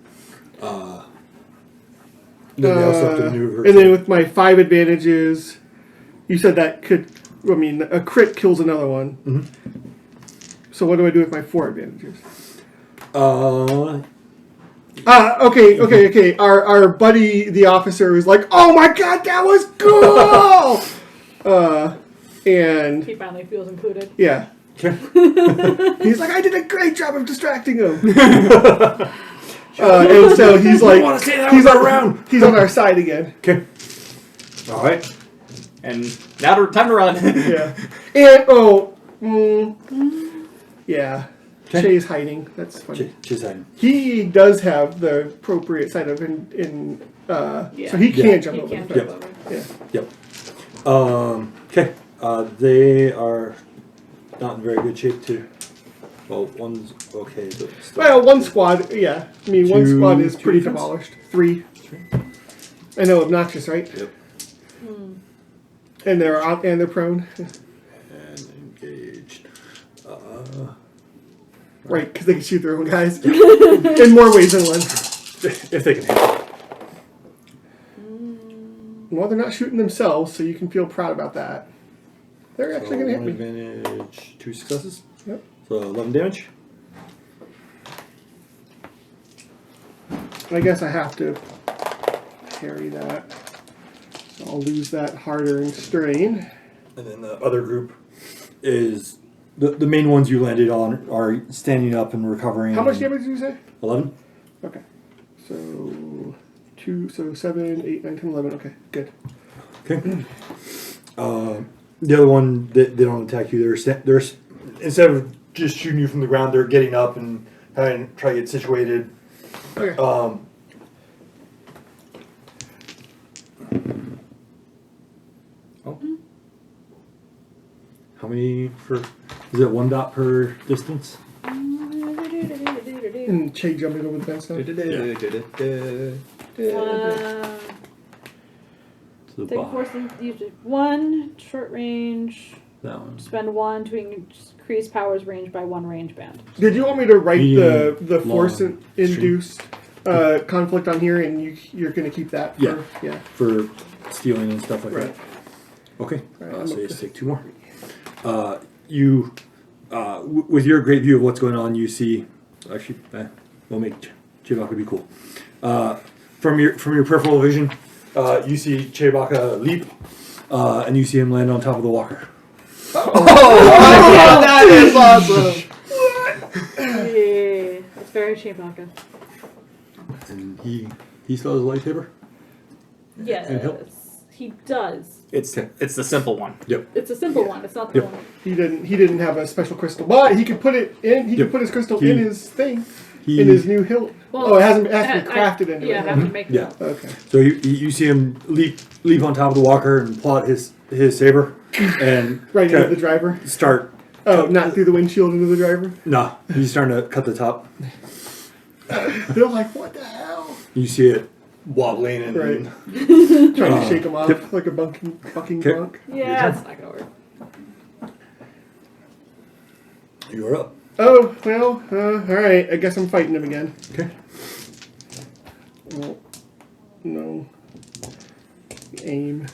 then they also have to maneuver. And then with my 5 advantages, you said that could. I mean, a crit kills another one. Mhm. So what do I do with my 4 advantages? Okay. Our buddy, the officer, was like, "Oh my god, that was cool!" And He finally feels included. yeah, Okay. he's like, "I did a great job of distracting him." And so he's like, wanna say that he's was on around. He's on our side again. Okay. All right. And now time to run. Yeah. And yeah. Okay. Shay's hiding. That's funny. She's hiding. He does have the appropriate side of in Yeah. so he can Yeah. jump He over can't the jump fence. over. Yeah. Yep. Okay. They are not in very good shape too. Well, one's okay. But still. Well, one squad, yeah. I mean, one 2 squad is pretty defense? demolished. 3. I know, obnoxious, right? Yep. And they're out and they're prone. And engaged. Right, because they can shoot their own guys in more ways than one. If they can handle it. Well, they're not shooting themselves, so you can feel proud about that. They're actually going to hit One me. advantage, 2 successes. Yep. So 11 damage. I guess I have to parry that. So I'll lose that harder and strain. And then the other group is the main ones you landed on are standing up and recovering. How much damage did you say? 11. Okay. So 7, 8, 9, 10, 11. Okay, good. Okay. The other one, they don't attack you. They're instead of just shooting you from the ground, they're getting up and having try to get situated. Okay. How many per? Is it 1 dot per distance? And Che jumping over the fence now. To the Take a bottom. force and use 1 short range. That one. Spend 1 to increase power's range by 1 range band. Did you want me to write Medium, the force long, induced conflict on here, and you're going to keep that? For, Yeah. Yeah. For stealing and stuff like Right. that. Okay. Right, So I'm you okay. just take 2 more. With your great view of what's going on, you see. Actually, we'll make Chewbacca be cool. From your peripheral vision, you see Chewbacca leap, and you see him land on top of the walker. Oh, that is awesome. Yeah, that's very Chewbacca. And he still has a lightsaber. And help. Yes, he does. It's the simple one. Yep. It's a simple one. It's not the Yep. one. He didn't have a special crystal, but he could put it in. He Yep. could put his crystal He- in his thing, He, in his new hilt. Well, it has to be crafted into yeah, it. I have to make Yeah. it. Okay. So you see him leap on top of the walker and pull out his saber and Right into kinda the driver. start. Oh, not through the windshield into the driver. Nah, he's starting to cut the top. They're like, what the hell? You see it wobbling and Right. Trying to shake him off Yep. like a bucking Okay. bronc. Yeah, it's not gonna work. You're up. Oh, well, all right. I guess I'm fighting him again. Okay. Well, no. Aim.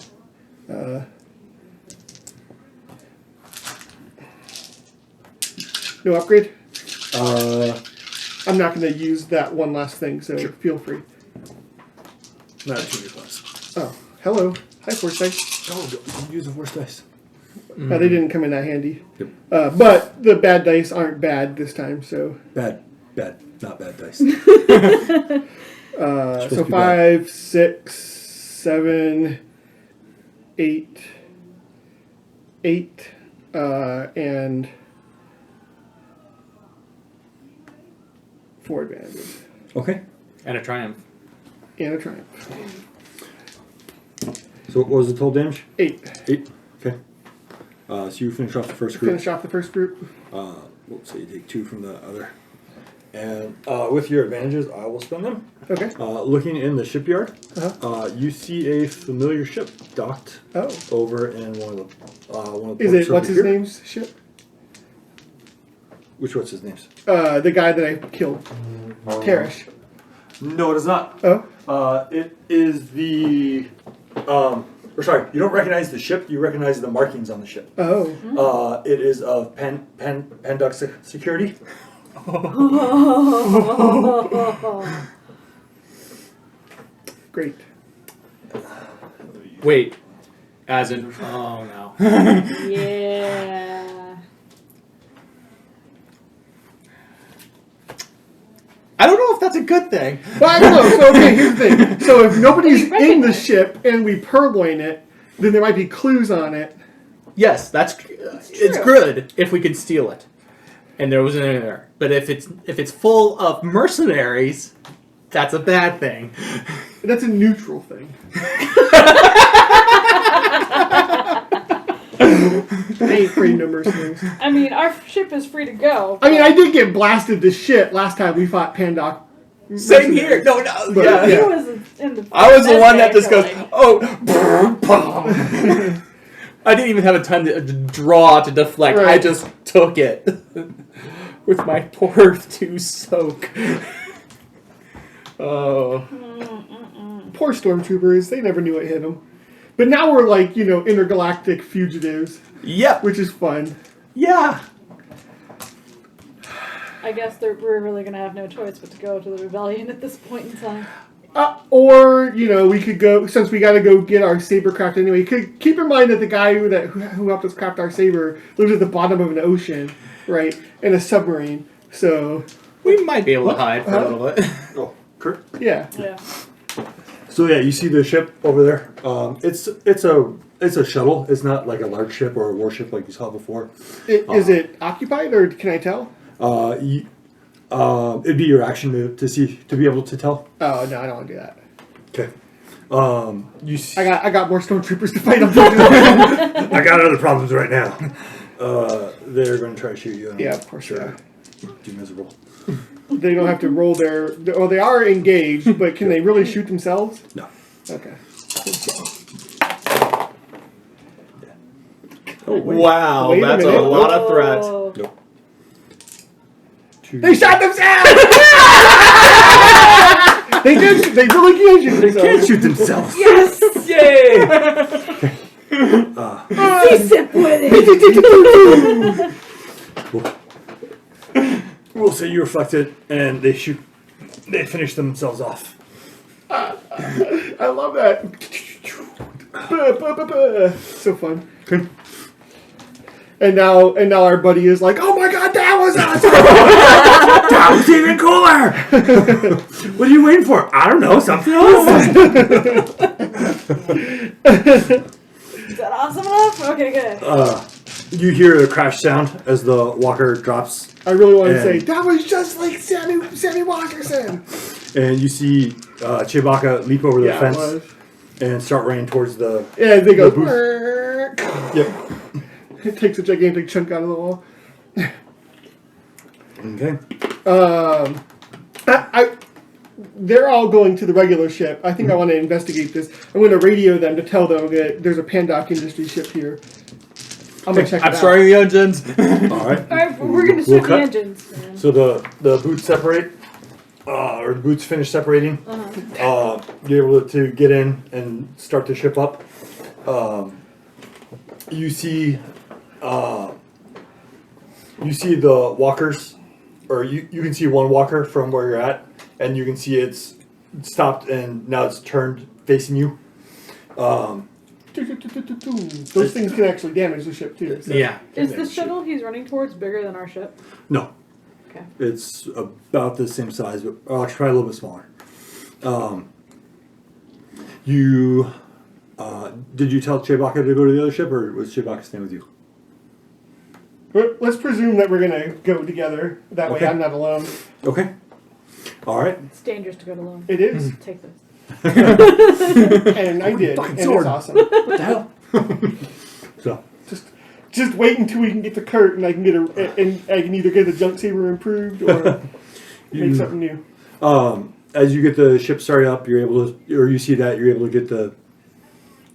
No upgrade? I'm not going to use that one last thing, so feel free. Not a 2 class. Oh, hello. Hi, Force Dice. Oh, don't use the worst dice. They didn't come in that handy. Yep. But the bad dice aren't bad this time, so... Bad, not bad dice. So to be 5, 6, 7, 8, and 4 advantages. Okay. And a triumph. And a triumph. So what was the total damage? 8. 8. Okay. So you finish off the first group. Finish off the first group. So you take 2 from the other. And with your advantages, I will spend them. Okay. Looking in the shipyard, Uh-huh. you see a familiar ship docked Oh. over in one of the Is ports it, what's over his here. name's ship? What's his name's? The guy that I killed. Teresh. No, it is not. Oh? It is the. Or sorry, you don't recognize the ship. You recognize the markings on the ship. Oh. It is of Panduck Security. Great. Wait. As in. Oh no. Yeah. I don't know if that's a good thing. Well, I don't know. So, okay, here's the thing. So, if nobody's in the ship and we purloin it, then there might be clues on it. Yes, it's good if we can steal it, and there wasn't any there. But if it's full of mercenaries, that's a bad thing. That's a neutral thing. I ain't afraid no mercenaries. I mean, our ship is free to go. I mean, I did get blasted to shit last time we fought Pandoc. Same here. No, But, yeah. He yeah. was in the. I was the one that essay just goes, killing. oh, I didn't even have a time to draw to deflect. I Right. just took it with my poor 2 soak. Oh. Poor stormtroopers. They never knew it hit them. But now we're like, intergalactic fugitives, Yep. which is fun. Yeah. I guess we're really gonna have no choice but to go to the rebellion at this point in time. Or, we could go, since we gotta go get our saber craft anyway, keep in mind that the guy who helped us craft our saber lives at the bottom of an ocean, right? In a submarine. So, We might be able to hide for a little bit. Oh, Kurt. yeah. Yeah. So yeah, you see the ship over there. It's a shuttle. It's not like a large ship or a warship like you saw before. Is it occupied, or can I tell? It'd be your action to be able to tell. Oh, no, I don't want to do that. Okay. You see, I got more stormtroopers to fight. I got other problems right now. They're going to try to shoot you. Yeah, of course, Sure. Too miserable. They don't have to roll their. Well, they are engaged, but can they really shoot themselves? No. Okay. Oh, Wow, Wait a that's a minute. lot of threats. Oh. Nope. They shot themselves. They did. They really can shoot They can't themselves. shoot themselves. Yes! Yay! Sip with it! We'll say you reflected, and they shoot. They finish themselves off. I love that. So fun. And now our buddy is like, oh my god, that was awesome! That was even cooler! What are you waiting for? I don't know, something else. Is that awesome enough? Okay, good. You hear the crash sound as the walker drops, I really want to And- say, that was just like Sammy Walkerson! and you see Chewbacca leap over the Yeah, it fence was. and start running towards the. Yeah, they go, The booth. "Brrrr." Yep. It takes a gigantic chunk out of the wall. Okay. They're all going to the regular ship. I think I want to investigate this. I'm going to radio them to tell them that there's a Pandoc Industry ship here. I'm going to check it I'm out. starting the engines. All right. Alright, we're gonna We'll start the cut. engines. Man. So the boots separate, or the boots finish separating. You're able to get in and start the ship up. You see the walkers, or you can see one walker from where you're at, and you can see it's stopped and now it's turned facing you. Those things can actually damage the ship too. So. Yeah. Is the shuttle he's running towards bigger than our ship? No, Okay. it's about the same size, but actually probably a little bit smaller. Did you tell Chewbacca to go to the other ship, or was Chewbacca staying with you? But let's presume that we're going to go together. That way Okay. I'm not alone. Okay. All right. It's dangerous to go alone. It is. Take this. And I did. Fucking And sword. it's awesome. What the hell? So. Just wait until we can get to Kurt and I can either get the junk saber improved or make something new. As you get the ship started up, you're able to, or you see that you're able to get the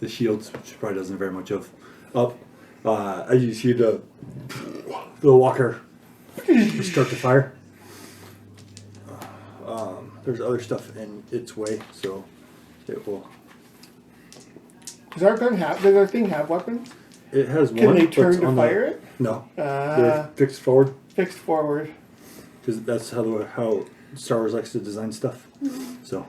shields, which probably doesn't very much of, up. As you see the walker start to fire. There's other stuff in its way, so it will. Does our thing have weapons? It has Can one. they but turn it's to on fire it? No, they're fixed forward Fixed forward. because that's how Star Wars likes to design stuff. So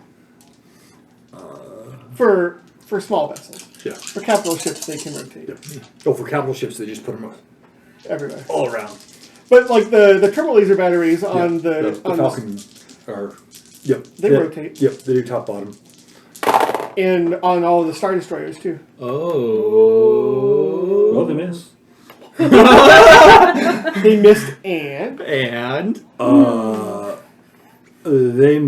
For small vessels. yeah. For capital ships, they can rotate Oh, for capital ships, they just put them everywhere. all around. But like the turbo laser batteries on the Falcon are. Yep. They rotate. Yep, they do top bottom. and on all the Star Destroyers too. Oh. Well, they miss. They missed and And They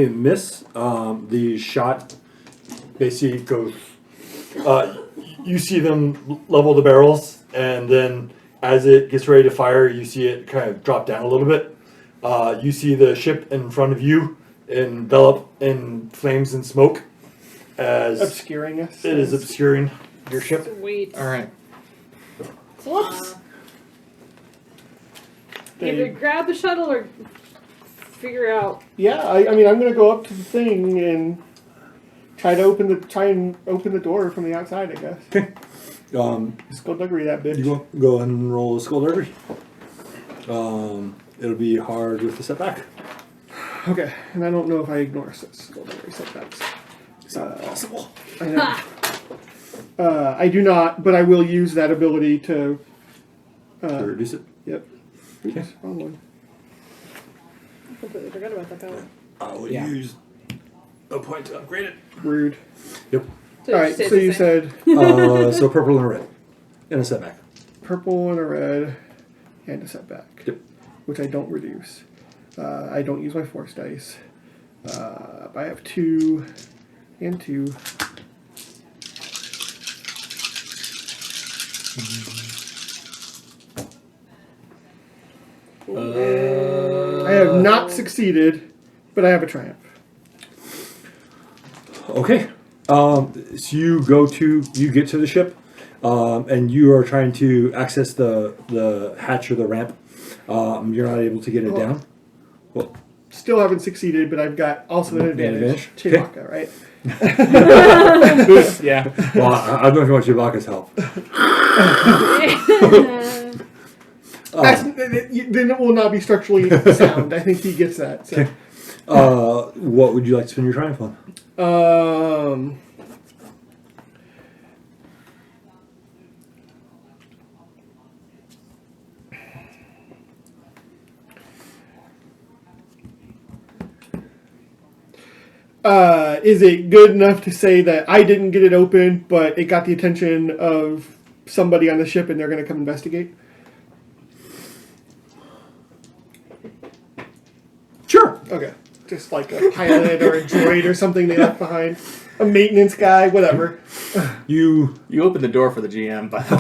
miss. The shot basically goes. You see them level the barrels, and then as it gets ready to fire, you see it kind of drop down a little bit. You see the ship in front of you envelop in flames and smoke as obscuring us. it is obscuring your ship. Sweet. all right. Whoops. They- Either grab the shuttle or figure out. Yeah, I mean, I'm gonna go up to the thing and try and open the door from the outside. I guess. Okay. Skullduggery that bitch. You go ahead and roll a skullduggery. It'll be hard with the setback. Okay, and I don't know if I ignore skullduggery setbacks. It's not possible. I know. I do not, but I will use that ability to. To reduce it. Yep. Okay. Oops, wrong one. I completely forgot about that power. I will Yeah. use a point to upgrade it. Rude. Yep. So All right, stays so the you same. said So purple and a red. And a setback. purple and a red, and a setback. Yep. Which I don't reduce. I don't use my force dice. I have 2 and 2. I have 9 succeeded, but I have a triumph. Okay. So you get to the ship, and you are trying to access the hatch or the ramp. You're not able to get it down. Well, Still haven't succeeded, but I've got also an advantage. Okay. Chewbacca, right? Yeah. well, I don't know if you want Chewbacca's help. Then it will not be structurally sound. I think he gets that. So. Okay. What would you like to spend your triumph on? Is it good enough to say that I didn't get it open, but it got the attention of somebody on the ship and they're going to come investigate? Sure. Okay. Just like a pilot or a droid or something they left behind. A maintenance guy, whatever. You opened the door for the GM, by the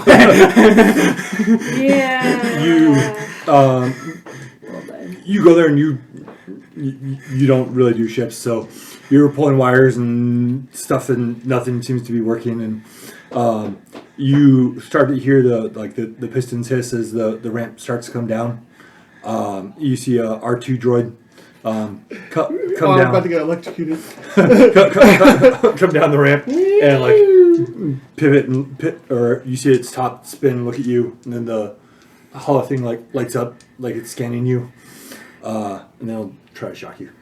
way. Yeah. You go there and you don't really do ships, so you're pulling wires and stuff and nothing seems to be working, and you start to hear the pistons hiss as the ramp starts to come down. You see a R2 droid come I'm down. about to get electrocuted. come down the ramp and like pivot or you see its top spin and look at you, and then the hollow thing like lights up like it's scanning you, and then it'll try to shock you.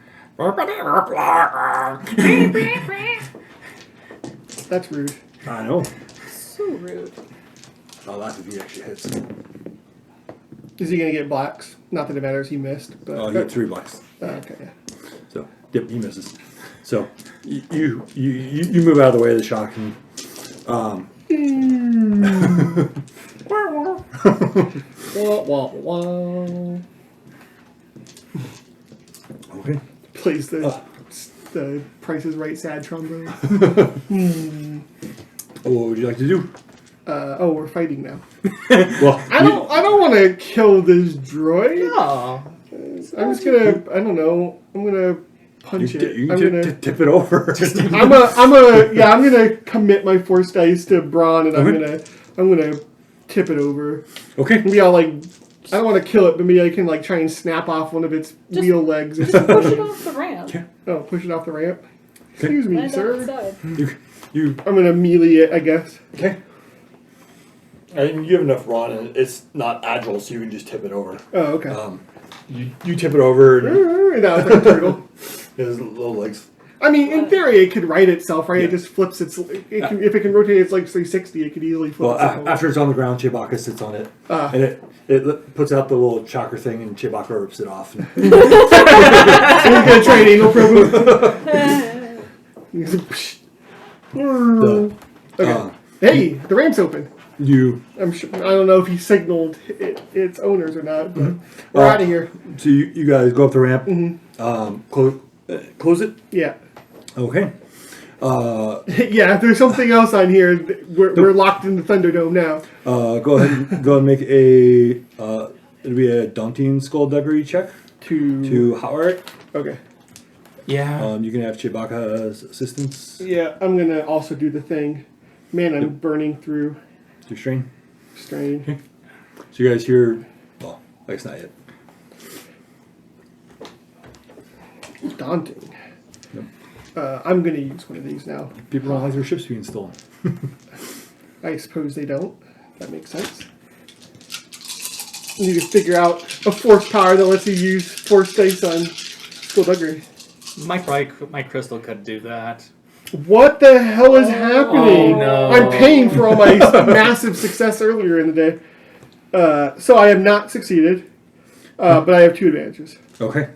That's rude. I know. So rude. Oh, that's if he actually hits. Is he going to get blacks? Not that it matters, he missed. But Oh, you get 3 blocks. okay, yeah. So yep, he misses. So you move out of the way of the shock and Wah, wah, wah. okay. Plays the Price is Right sad trombone. What would you like to do? We're fighting now. Well, I don't want to kill this droid. Oh. I'm just gonna. I don't know. I'm gonna punch it. You I'm can gonna. tip it over. I'm gonna commit my force dice to Braun, and I'm gonna tip it over. Okay. Maybe I'll like. I don't want to kill it, but maybe I can like try and snap off one of its wheel legs or Just something. push it off the ramp. Okay. Oh, push it off the ramp. Excuse me, Land sir. outside. You I'm gonna melee it, I guess. okay. And you have enough run, and it's not agile, so you can just tip it over. Oh, okay. You tip it over, and Now it's like a turtle. it has little legs. I mean, in theory, it could right itself, right? Yeah. It just flips its. If it can rotate its legs 360, it could easily flip Well, itself. after it's on the ground, Chewbacca sits on it, and it puts out the little chakra thing, and Chewbacca rips it off. And We're gonna try an anal probe. Okay. Hey, the ramp's open. you I'm sure. I don't know if he signaled its owners or not, but we're out of here. so you guys go up the ramp, close it. Yeah. Okay. Yeah, if there's something else on here, we're locked in the Thunderdome now. Go ahead and make a it'll be a daunting skullduggery check to hotwire it. Okay. Yeah. You can have Chewbacca's assistance Yeah, I'm gonna also do the thing. Man, I'm burning through to strain. strain. So you guys hear, well, I guess not yet. Daunting. Yep. I'm gonna use one of these now. People don't like their ships being stolen. I suppose they don't. That makes sense. You need to figure out a force power that lets you use force dice on skullduggery. My crystal could do that. What the hell is happening? Oh, no. I'm paying for all my massive success earlier in the day. So I have not succeeded, but I have 2 advantages. Okay.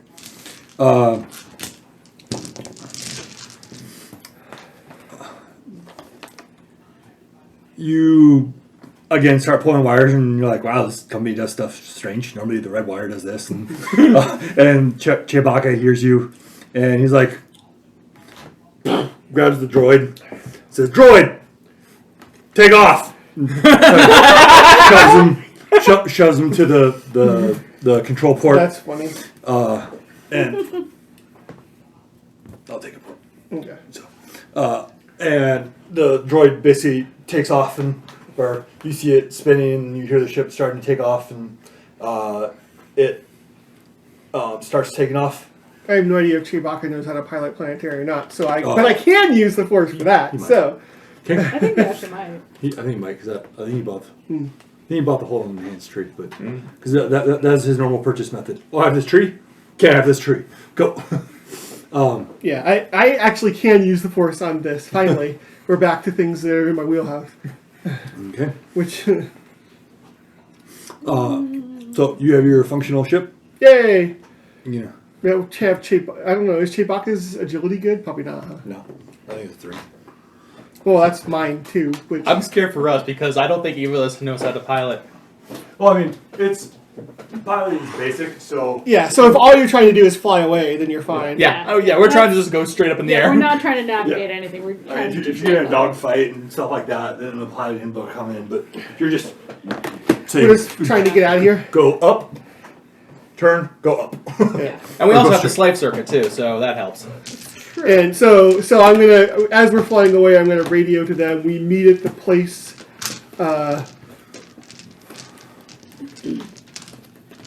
You again start pulling wires, and you're like, "Wow, this company does stuff strange. Normally, the red wire does this." And and Chewbacca hears you, and he's like, grabs the droid, says, "Droid, take off!" shoves him to the control port. That's funny. And I'll take a point. Okay. And the droid basically takes off, and or you see it spinning, and you hear the ship starting to take off, and it starts taking off. I have no idea if Chewbacca knows how to pilot planetary or not, so Oh. but I can use the Force for that. He might. So Okay. I think they actually might. I think he might, because I think he bought. I think he bought the whole on the hands tree, but because that's his normal purchase method. Oh, I have this tree. Can't have this tree. Go. yeah, I actually can use the Force on this. Finally, we're back to things that are in my wheelhouse. Okay. Which, So you have your functional ship. yay! Yeah. Yeah, I don't know. Is Chewbacca's agility good? Probably not. Huh? No, I think it's 3. Well, that's mine too. Which I'm scared for us because I don't think either of us knows how to pilot. Well, I mean, it's piloting is basic, so yeah. So if all you're trying to do is fly away, then you're fine. Yeah. Oh yeah. We're trying to just go straight up in the Yeah, air. we're not trying to navigate anything. We're I trying mean, to if you're in a dogfight and stuff like that, then the piloting will come in. But if you're just We're just trying to get out of here. go up, turn, go up. Yeah. And we also have the slave circuit too, so that helps. And so I'm gonna, as we're flying away, I'm gonna radio to them. We meet at the place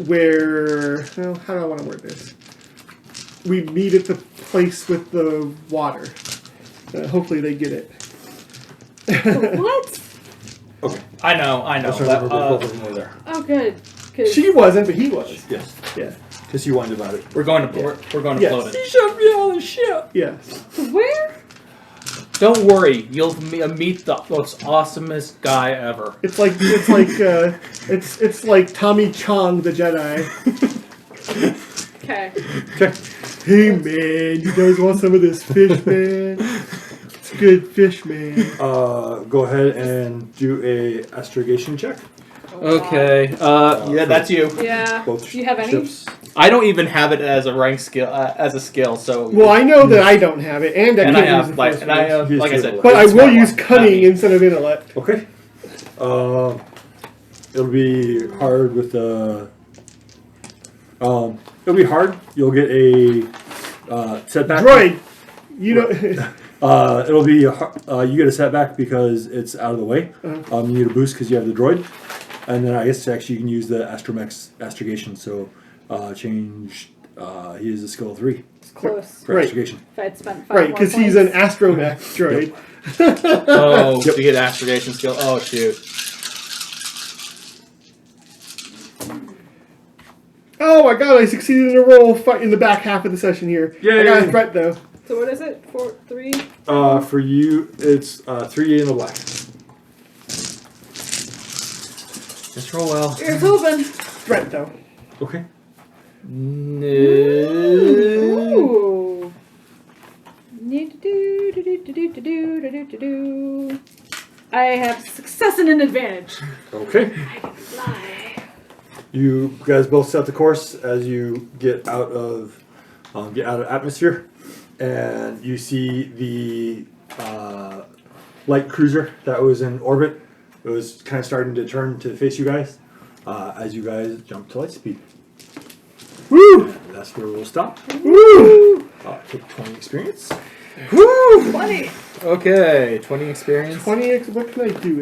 where. Well, how do I want to word this? We meet at the place with the water. Hopefully they get it. What? Okay. I know. That's right, But, we're both of them were there. Oh, good. 'Cause She wasn't, but he was. Yes. Yeah. Because you whined about it. we're going to we're going to Yes. float it. He shoved me on the ship. Yes. where? Don't worry, you'll meet the most awesomest guy ever. It's like it's like Tommy Chong the Jedi. Okay. Okay. Hey man, you guys want some of this fish, man? It's good fish, man. Go ahead and do a astrogation check. Okay. Yeah, that's you. Yeah. Both Do you have any? ships. I don't even have it as a rank skill, as a skill. So. Well, I know that I don't have it, and I and can't I use have the like, Force and I Force. have, like I said. But I it's will smart use one, not cunning me. instead of intellect. Okay. It'll be hard with the. It'll be hard. You'll get a setback. Droid, you know. It'll be you get a setback because it's out of the way. You need a boost because you have the droid, and then I guess actually you can use the astromech's astrogation. So change. He is a skill 3 It's close. for Right. astrogation. If I'd spent 5 Right, more because he's an points. astromech droid. Oh, Yep. you get astrogation skill. Oh shoot. Oh my god, I succeeded in a roll in the back half of the session here. I got a Yay. threat though. So what is it? 4, 3? For you, it's 3 in the black. Just roll well. Here's hoping. Threat though. Okay. No. Ooh. I have success and an advantage. Okay. I can fly. You guys both set the course as you get out of atmosphere, and you see the light cruiser that was in orbit. It was kind of starting to turn to face you guys as you guys jump to light speed. Woo! And that's where we'll stop. Woo! Take 20 experience. Woo! 20. Okay, 20 experience. 20. What can I do?